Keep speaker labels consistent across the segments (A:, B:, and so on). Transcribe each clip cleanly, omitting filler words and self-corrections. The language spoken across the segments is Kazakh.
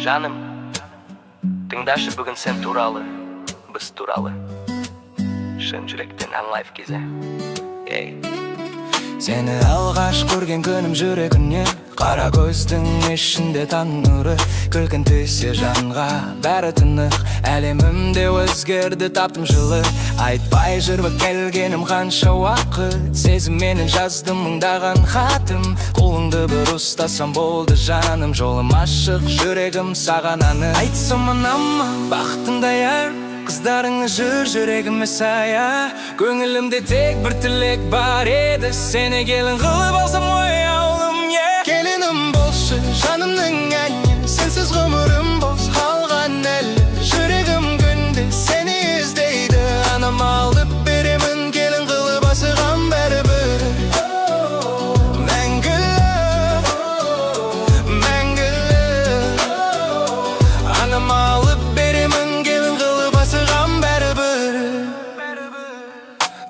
A: Жаным, тыңдашы бүгін сен туралы, біз туралы. Шын жүректен аңлайып кезе.
B: Сені алғаш көрген күнім жүрегімнен, қара көздің ішінде таң нұры, күлкін түсе жанға бәрі тынық. Әлемімде өзгерді, таптым жылы, айтпай жүріп келгенім қанша уақыт. Сезімменен жаздым мыңдаған хатым, қолыңды бір ұстасам болды жаным. Жолым ашық, жүрегім саған анық. Айтсам анама бақытыңдай әр қыздарыңы жүрегіме сая. Көңілімде тек бір тілек бар еді, сені келін қылып алсам ой ауылым. Келінім болшы жанымның әні, сенсіз ғұмырым бос қалған әлі. Жүрегім күнде сені іздейді, анам алып беремін келін қылып асыған бәрібір. Мәңгілік анам алып беремін келін қылып асыған бәрібір.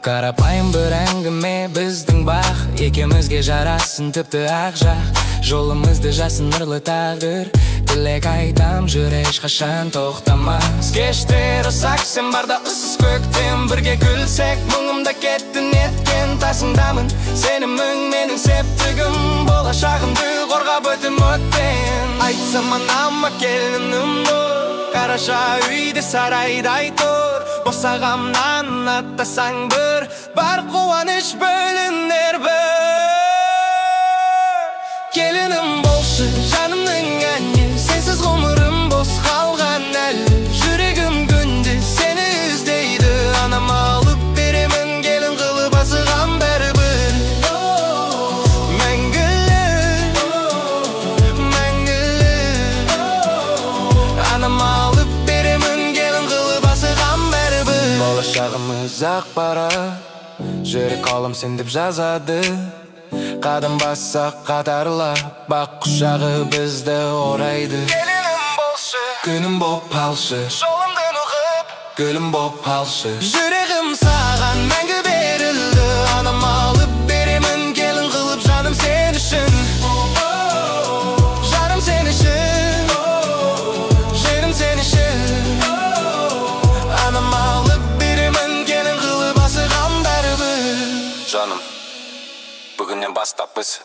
B: Қарапайым бір әңгіме біздің бақ, екеумізге жарасын тіпті ақ жақ. Жолымызды жасын нұрлы тағдыр, тілек айтам жүр ешқашан тоқтамас. Кештер ұсақ сен барда ұсыз көктем, бірге күлсек мұңымда кетті неткен тасыңдамын. Сенімің менің септігім, болашағымды қорғап өтім өтпен. Айтсам анама келінім нұр, қараша үйде сарайдай тұр. Босағамнан аттасаң бір, бар қуаныш бөлінер бір. Келінім болшы жанымның әні, сенсіз ғұмырым бос қалған әлі. Жүрегім күнде сені іздейді, анам алып беремін келін қылып асыған бәрібір. Мәңгілік анам алып беремін келін қылып асыған бәрібір. Болашағымыз ақ бара, жүрек қолым сен деп жазады. Қадам бассақ қатарлап, бақ құшағы бізді орайды. Келінім болшы, күнім боп алшы, жолымды ұғып, гүлім боп алшы. Жүрегім саған мәңгі берілді, анам алып беремін келін қылып жаным сен үшін. Жаным сен үшін, жерім сен үшін. Анам алып беремін келін қылып асыған бәрібір. Жаным, бүгіннен бастап біз